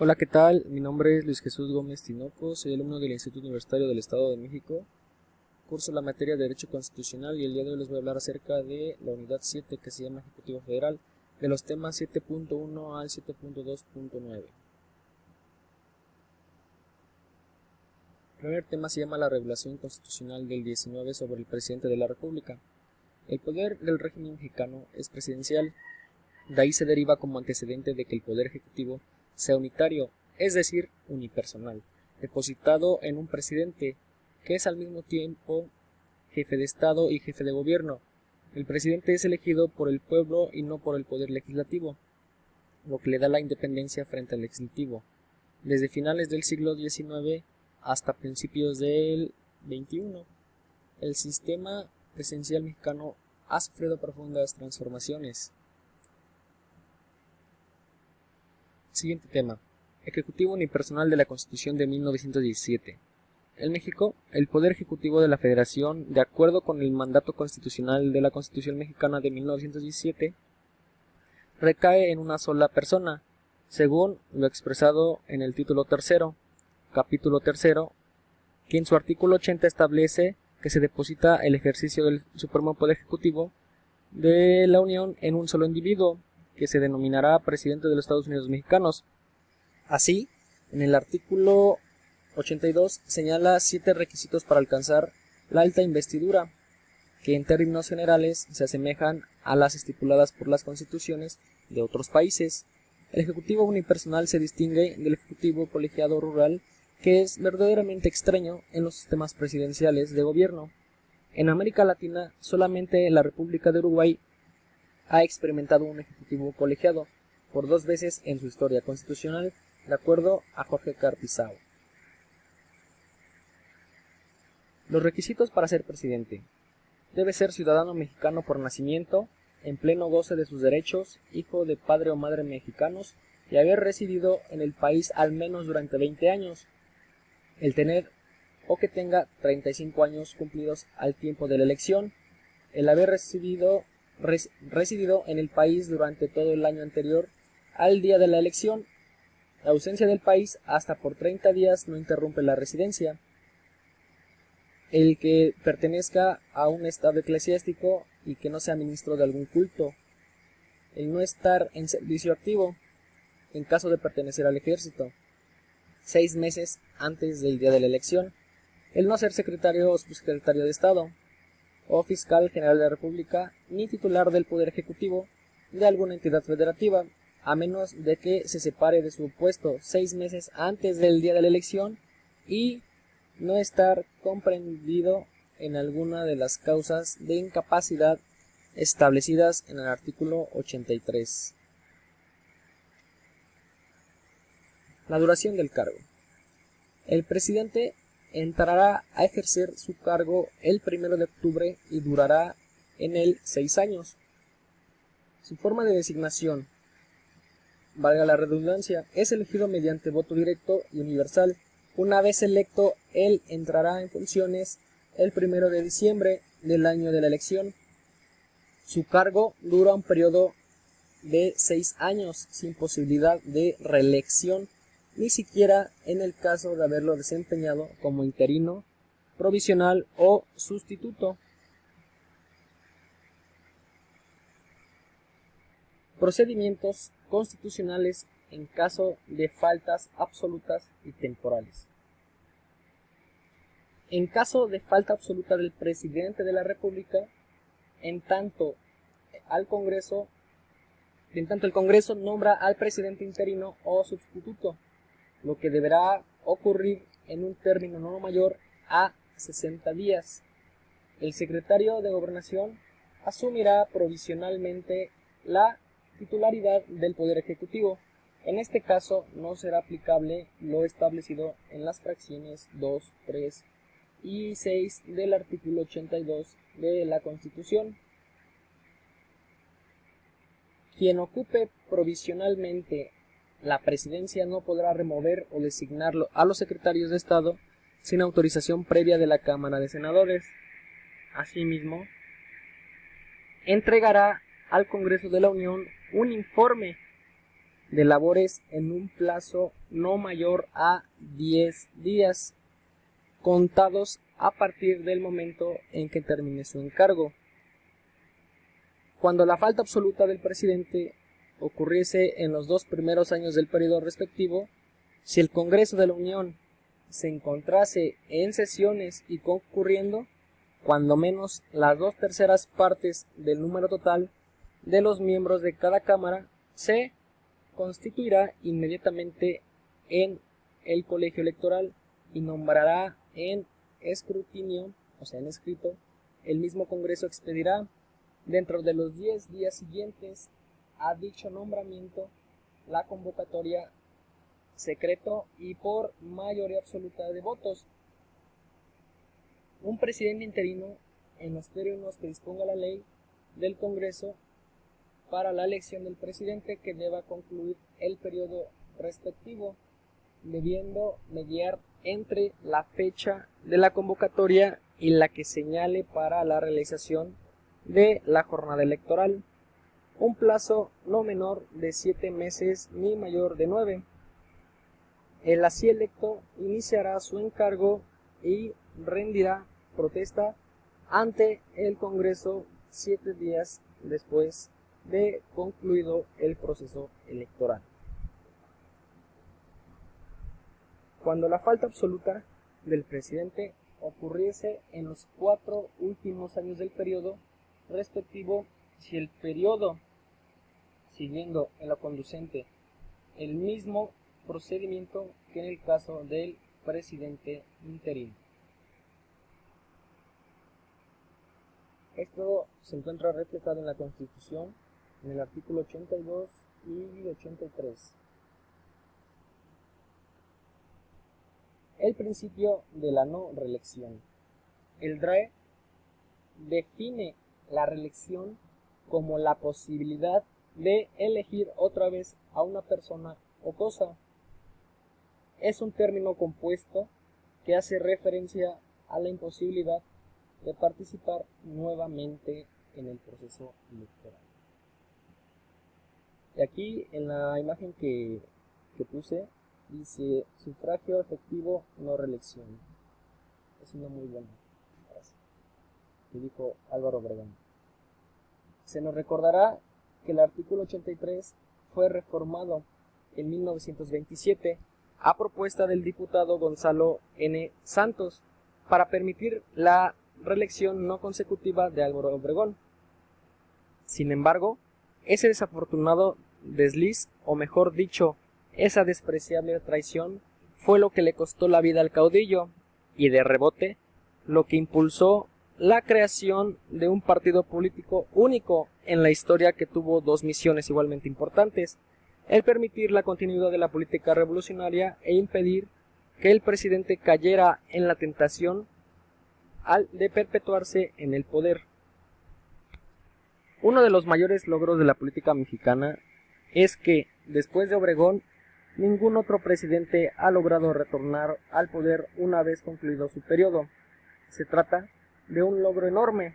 Hola, ¿qué tal? Mi nombre es Luis Jesús Gómez Tinoco, soy alumno del Instituto Universitario del Estado de México. Curso la materia de Derecho Constitucional y el día de hoy les voy a hablar acerca de la unidad 7 que se llama Ejecutivo Federal, de los temas 7.1 al 7.2.9. El primer tema se llama la regulación constitucional del 19 sobre el presidente de la República. El poder del régimen mexicano es presidencial, de ahí se deriva como antecedente de que el poder ejecutivo sea unitario, es decir, unipersonal, depositado en un presidente, que es al mismo tiempo jefe de Estado y jefe de gobierno. El presidente es elegido por el pueblo y no por el poder legislativo, lo que le da la independencia frente al legislativo. Desde finales del siglo XIX hasta principios del XXI, el sistema presidencial mexicano ha sufrido profundas transformaciones. Siguiente tema. Ejecutivo unipersonal de la Constitución de 1917. En México, el Poder Ejecutivo de la Federación, de acuerdo con el mandato constitucional de la Constitución mexicana de 1917, recae en una sola persona, según lo expresado en el título tercero, capítulo tercero, que en su artículo 80 establece que se deposita el ejercicio del Supremo Poder Ejecutivo de la Unión en un solo individuo, que se denominará Presidente de los Estados Unidos Mexicanos. Así, en el artículo 82 señala 7 requisitos para alcanzar la alta investidura, que en términos generales se asemejan a las estipuladas por las constituciones de otros países. El Ejecutivo unipersonal se distingue del Ejecutivo colegiado rural, que es verdaderamente extraño en los sistemas presidenciales de gobierno. En América Latina, solamente la República de Uruguay ha experimentado un ejecutivo colegiado por 2 veces en su historia constitucional, de acuerdo a Jorge Carpizao. Los requisitos para ser presidente: debe ser ciudadano mexicano por nacimiento, en pleno goce de sus derechos, hijo de padre o madre mexicanos y haber residido en el país al menos durante 20 años, el tener o que tenga 35 años cumplidos al tiempo de la elección, el haber residido en el país durante todo el año anterior al día de la elección. La ausencia del país hasta por 30 días no interrumpe la residencia. El que pertenezca a un estado eclesiástico y que no sea ministro de algún culto. El no estar en servicio activo en caso de pertenecer al ejército 6 meses antes del día de la elección. El no ser secretario o subsecretario de Estado o fiscal general de la República ni titular del Poder Ejecutivo de alguna entidad federativa, a menos de que se separe de su puesto 6 meses antes del día de la elección y no estar comprendido en alguna de las causas de incapacidad establecidas en el artículo 83. La duración del cargo. El presidente entrará a ejercer su cargo el 1 de octubre y durará en él 6 años. Su forma de designación, valga la redundancia, es elegido mediante voto directo y universal. Una vez electo, él entrará en funciones el 1 de diciembre del año de la elección. Su cargo dura un periodo de 6 años sin posibilidad de reelección, ni siquiera en el caso de haberlo desempeñado como interino, provisional o sustituto. Procedimientos constitucionales en caso de faltas absolutas y temporales. En caso de falta absoluta del presidente de la República, en tanto el Congreso nombra al presidente interino o sustituto, lo que deberá ocurrir en un término no mayor a 60 días. El secretario de Gobernación asumirá provisionalmente la titularidad del Poder Ejecutivo. En este caso no será aplicable lo establecido en las fracciones 2, 3 y 6 del artículo 82 de la Constitución. Quien ocupe provisionalmente la presidencia no podrá remover o designarlo a los secretarios de Estado sin autorización previa de la Cámara de Senadores. Asimismo, entregará al Congreso de la Unión un informe de labores en un plazo no mayor a 10 días, contados a partir del momento en que termine su encargo. Cuando la falta absoluta del presidente ocurriese en los 2 primeros años del periodo respectivo, si el Congreso de la Unión se encontrase en sesiones y concurriendo, cuando menos las 2/3 partes del número total de los miembros de cada cámara, se constituirá inmediatamente en el colegio electoral y nombrará en escrutinio, o sea, en escrito. El mismo Congreso expedirá dentro de los 10 días siguientes a dicho nombramiento la convocatoria secreto y por mayoría absoluta de votos. Un presidente interino, en los términos que disponga la ley del Congreso, para la elección del presidente que deba concluir el periodo respectivo, debiendo mediar entre la fecha de la convocatoria y la que señale para la realización de la jornada electoral, un plazo no menor de 7 meses ni mayor de 9. El así electo iniciará su encargo y rendirá protesta ante el Congreso 7 días después de concluido el proceso electoral. Cuando la falta absoluta del presidente ocurriese en los 4 últimos años del periodo respectivo, si el periodo siguiendo en lo conducente el mismo procedimiento que en el caso del presidente interino. Esto se encuentra reflejado en la Constitución, en el artículo 82 y 83. El principio de la no reelección. El DRE define la reelección como la posibilidad de elegir otra vez a una persona o cosa. Es un término compuesto que hace referencia a la imposibilidad de participar nuevamente en el proceso electoral. Y aquí en la imagen que puse dice sufragio efectivo, no reelección. Es una muy buena frase que dijo Álvaro Obregón. Se nos recordará que el artículo 83 fue reformado en 1927 a propuesta del diputado Gonzalo N. Santos para permitir la reelección no consecutiva de Álvaro Obregón. Sin embargo, ese desafortunado desliz, o mejor dicho, esa despreciable traición, fue lo que le costó la vida al caudillo, y de rebote, lo que impulsó la creación de un partido político único en la historia que tuvo 2 misiones igualmente importantes: el permitir la continuidad de la política revolucionaria e impedir que el presidente cayera en la tentación de perpetuarse en el poder. Uno de los mayores logros de la política mexicana es que, después de Obregón, ningún otro presidente ha logrado retornar al poder una vez concluido su periodo. Se trata de un logro enorme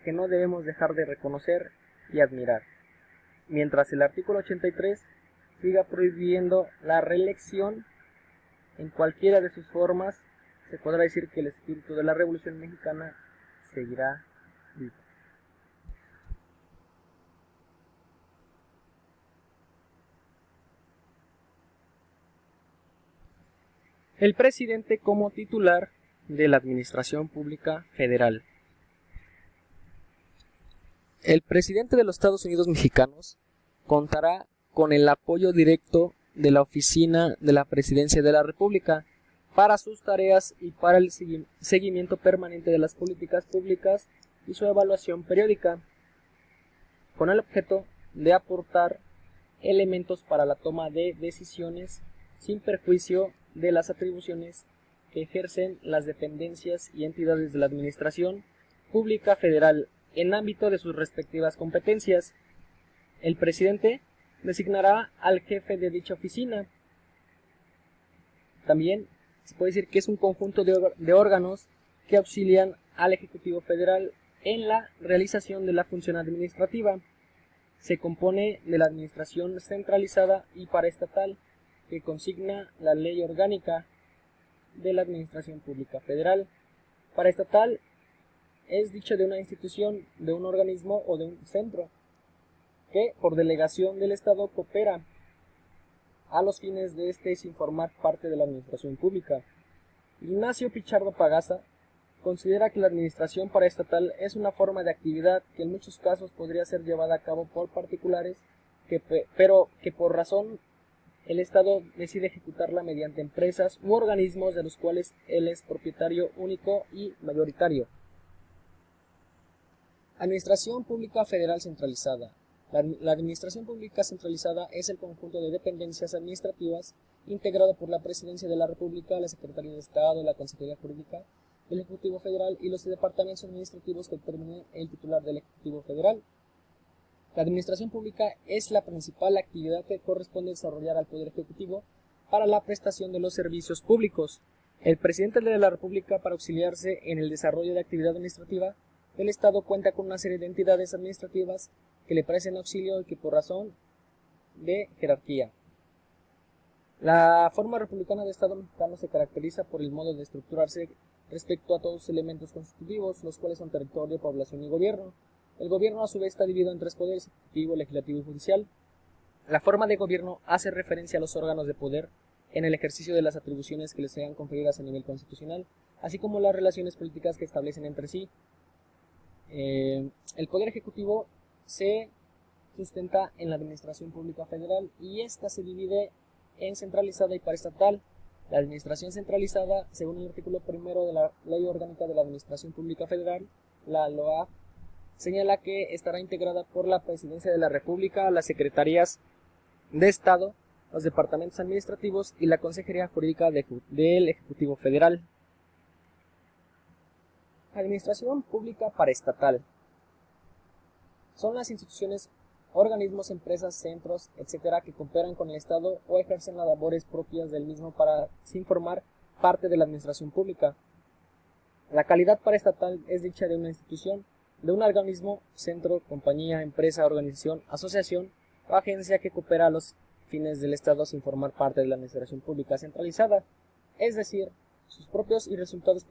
que no debemos dejar de reconocer y admirar. Mientras el artículo 83 siga prohibiendo la reelección en cualquiera de sus formas, se podrá decir que el espíritu de la Revolución Mexicana seguirá vivo. El presidente como titular de la Administración Pública Federal. El presidente de los Estados Unidos mexicanos contará con el apoyo directo de la Oficina de la Presidencia de la República para sus tareas y para el seguimiento permanente de las políticas públicas y su evaluación periódica, con el objeto de aportar elementos para la toma de decisiones sin perjuicio de las atribuciones que ejercen las dependencias y entidades de la Administración Pública Federal en ámbito de sus respectivas competencias. El presidente designará al jefe de dicha oficina. También se puede decir que es un conjunto de órganos que auxilian al Ejecutivo Federal en la realización de la función administrativa. se compone de la administración centralizada y paraestatal, que consigna la Ley Orgánica de la Administración Pública Federal. Paraestatal es dicho de una institución, de un organismo o de un centro que, por delegación del Estado, coopera a los fines de este sin formar parte de la administración pública. Ignacio Pichardo Pagasa considera que la administración paraestatal es una forma de actividad que en muchos casos podría ser llevada a cabo por particulares, pero que por razón el Estado decide ejecutarla mediante empresas u organismos de los cuales él es propietario único y mayoritario. Administración Pública Federal Centralizada. La Administración Pública Centralizada es el conjunto de dependencias administrativas integrado por la Presidencia de la República, la Secretaría de Estado, la Consejería Jurídica, el Ejecutivo Federal y los departamentos administrativos que determine el titular del Ejecutivo Federal. La administración pública es la principal actividad que corresponde desarrollar al Poder Ejecutivo para la prestación de los servicios públicos. El Presidente de la República, para auxiliarse en el desarrollo de actividad administrativa del Estado, cuenta con una serie de entidades administrativas que le prestan auxilio y que por razón de jerarquía. La forma republicana del Estado mexicano se caracteriza por el modo de estructurarse respecto a todos los elementos constitutivos, los cuales son territorio, población y gobierno. El gobierno a su vez está dividido en tres poderes: ejecutivo, legislativo y judicial. La forma de gobierno hace referencia a los órganos de poder en el ejercicio de las atribuciones que les sean conferidas a nivel constitucional, así como las relaciones políticas que establecen entre sí. El poder ejecutivo se sustenta en la administración pública federal y esta se divide en centralizada y paraestatal. La administración centralizada, según el artículo 1 de la Ley Orgánica de la Administración Pública Federal, la LOA, señala que estará integrada por la Presidencia de la República, las Secretarías de Estado, los departamentos administrativos y la Consejería Jurídica del Ejecutivo Federal. Administración Pública Paraestatal. Son las instituciones, organismos, empresas, centros, etcétera, que cooperan con el Estado o ejercen las labores propias del mismo sin formar parte de la administración pública. La calidad paraestatal es dicha de una institución, de un organismo, centro, compañía, empresa, organización, asociación o agencia que coopera a los fines del Estado sin formar parte de la administración pública centralizada, es decir, sus propósitos y resultados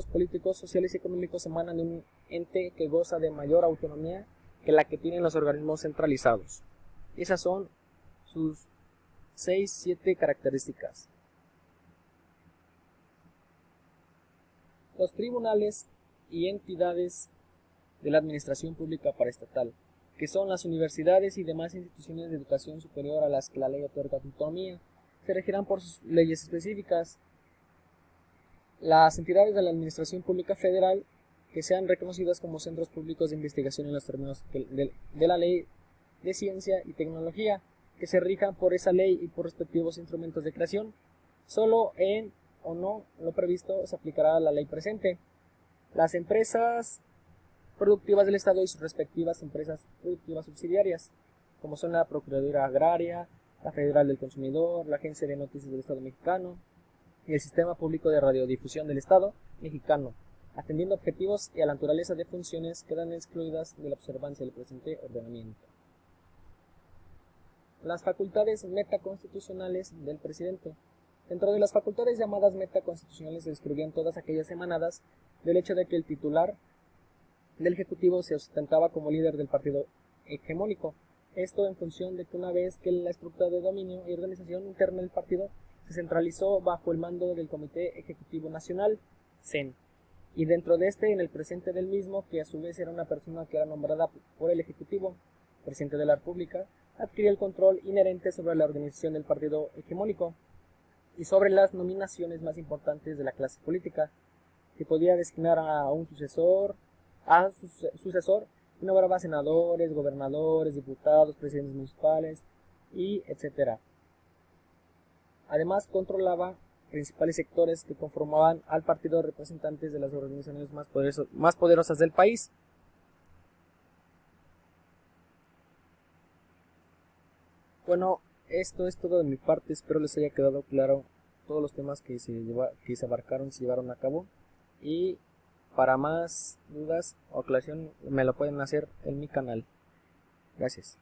políticos, sociales y económicos emanan de un ente que goza de mayor autonomía que la que tienen los organismos centralizados. Esas son sus 6-7 características. Los tribunales y entidades de la administración pública paraestatal, que son las universidades y demás instituciones de educación superior a las que la ley otorga autonomía, se regirán por sus leyes específicas. Las entidades de la administración pública federal que sean reconocidas como centros públicos de investigación en los términos de la ley de ciencia y tecnología, que se rijan por esa ley y por respectivos instrumentos de creación. Solo en o no lo previsto se aplicará la ley presente. Las empresas productivas del Estado y sus respectivas empresas productivas subsidiarias, como son la Procuraduría Agraria, la Federal del Consumidor, la Agencia de Noticias del Estado Mexicano y el Sistema Público de Radiodifusión del Estado Mexicano, atendiendo objetivos y a la naturaleza de funciones, quedan excluidas de la observancia del presente ordenamiento. Las facultades metaconstitucionales del presidente. Dentro de las facultades llamadas metaconstitucionales se describían todas aquellas emanadas del hecho de que el titular del Ejecutivo se ostentaba como líder del partido hegemónico. Esto en función de que una vez que la estructura de dominio y organización interna del partido se centralizó bajo el mando del Comité Ejecutivo Nacional, CEN, y dentro de este en el presidente del mismo, que a su vez era una persona que era nombrada por el Ejecutivo, presidente de la República, adquiría el control inherente sobre la organización del partido hegemónico y sobre las nominaciones más importantes de la clase política, que podía designar a su sucesor, y nombraba senadores, gobernadores, diputados, presidentes municipales y etcétera. Además, controlaba principales sectores que conformaban al partido de representantes de las organizaciones más poderosas del país. Bueno, esto es todo de mi parte, espero les haya quedado claro todos los temas que se abarcaron, se llevaron a cabo, y Para más dudas o aclaración me lo pueden hacer en mi canal. Gracias.